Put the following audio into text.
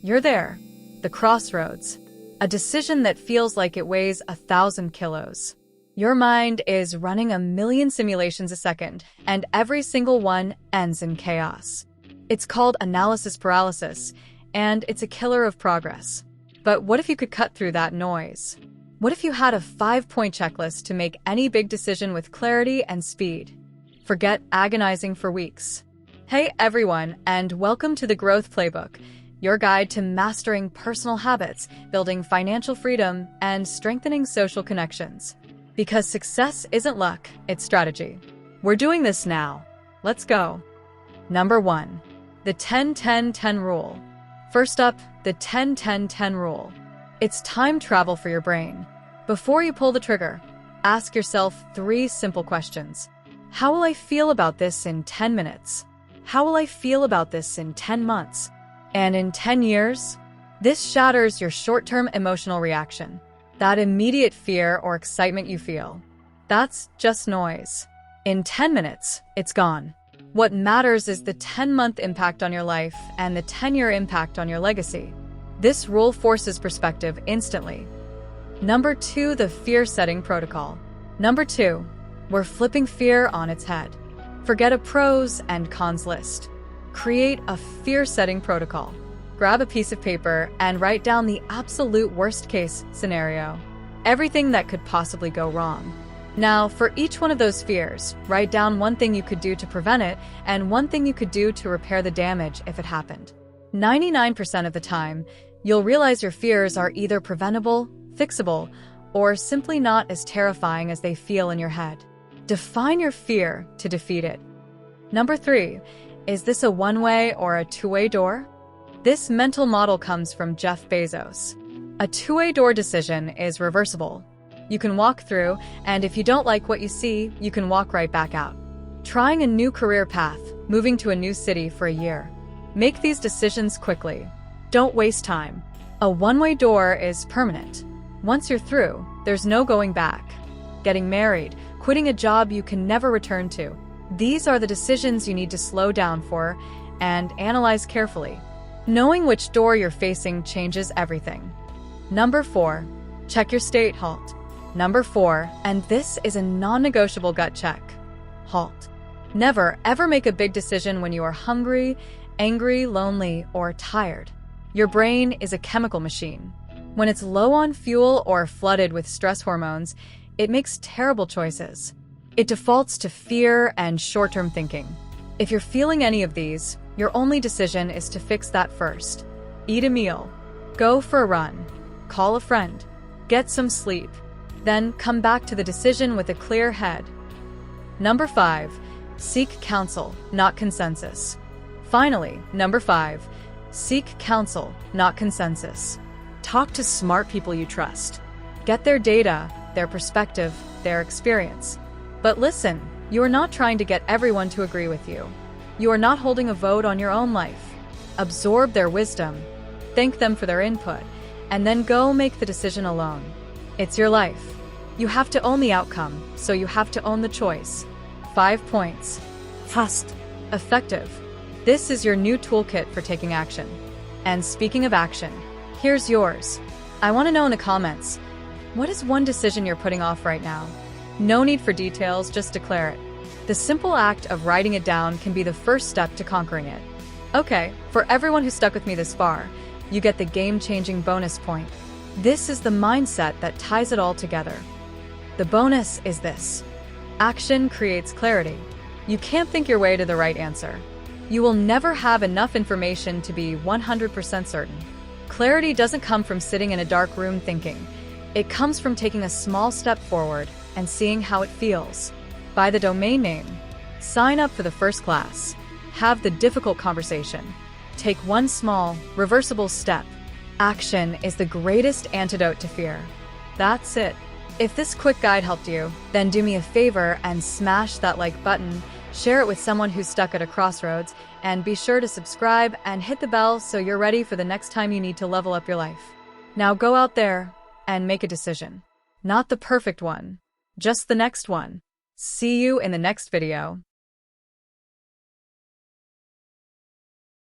You're there, the crossroads, a decision that feels like it weighs 1,000 kilos. Your mind is running a million simulations a second, and every single one ends in chaos. It's called analysis paralysis, and it's a killer of progress. But what if you could cut through that noise? What if you had a 5-point checklist to make any big decision with clarity and speed? Forget agonizing for weeks. Hey everyone, and welcome to the Growth Playbook, your guide to mastering personal habits, building financial freedom, and strengthening social connections. Because success isn't luck, it's strategy. We're doing this now. Let's go. Number 1. The 10-10-10 rule. First up, the 10-10-10 rule. It's time travel for your brain. Before you pull the trigger, ask yourself 3 simple questions. How will I feel about this in 10 minutes? How will I feel about this in 10 months? And in 10 years? This shatters your short-term emotional reaction. That immediate fear or excitement you feel. That's just noise. In 10 minutes, it's gone. What matters is the 10-month impact on your life and the 10-year impact on your legacy. This rule forces perspective instantly. Number 2, the fear-setting protocol. Number 2, we're flipping fear on its head. Forget a pros and cons list. Create a fear-setting protocol. Grab a piece of paper and write down the absolute worst-case scenario. Everything that could possibly go wrong. Now, for each one of those fears, write down one thing you could do to prevent it and one thing you could do to repair the damage if it happened. 99% of the time, you'll realize your fears are either preventable, fixable, or simply not as terrifying as they feel in your head. Define your fear to defeat it. Number 3, is this a one-way or a two-way door? This mental model comes from Jeff Bezos. A two-way door decision is reversible. You can walk through, and if you don't like what you see, you can walk right back out. Trying a new career path, moving to a new city for a year. Make these decisions quickly. Don't waste time. A one-way door is permanent. Once you're through, there's no going back. Getting married, quitting a job you can never return to. These are the decisions you need to slow down for and analyze carefully. Knowing which door you're facing changes everything. Number 4, check your state. Halt. Number 4, and this is a non-negotiable gut check. Halt. Never, ever make a big decision when you are hungry, angry, lonely, or tired. Your brain is a chemical machine. When it's low on fuel or flooded with stress hormones, it makes terrible choices. It defaults to fear and short-term thinking. If you're feeling any of these, your only decision is to fix that first. Eat a meal. Go for a run. Call a friend. Get some sleep. Then come back to the decision with a clear head. Number 5, seek counsel, not consensus. Finally, number 5, seek counsel, not consensus. Talk to smart people you trust. Get their data, their perspective, their experience. But listen, you are not trying to get everyone to agree with you. You are not holding a vote on your own life. Absorb their wisdom, thank them for their input, and then go make the decision alone. It's your life. You have to own the outcome, so you have to own the choice. 5 points. Fast. Effective. This is your new toolkit for taking action. And speaking of action, here's yours. I want to know in the comments, what is one decision you're putting off right now? No need for details, just declare it. The simple act of writing it down can be the first step to conquering it. Okay, for everyone who stuck with me this far, you get the game-changing bonus point. This is the mindset that ties it all together. The bonus is this. Action creates clarity. You can't think your way to the right answer. You will never have enough information to be 100% certain. Clarity doesn't come from sitting in a dark room thinking. It comes from taking a small step forward and seeing how it feels. Buy the domain name. Sign up for the first class. Have the difficult conversation. Take one small, reversible step. Action is the greatest antidote to fear. That's it. If this quick guide helped you, then do me a favor and smash that like button, share it with someone who's stuck at a crossroads, and be sure to subscribe and hit the bell so you're ready for the next time you need to level up your life. Now go out there and make a decision. Not the perfect one, just the next one. See you in the next video.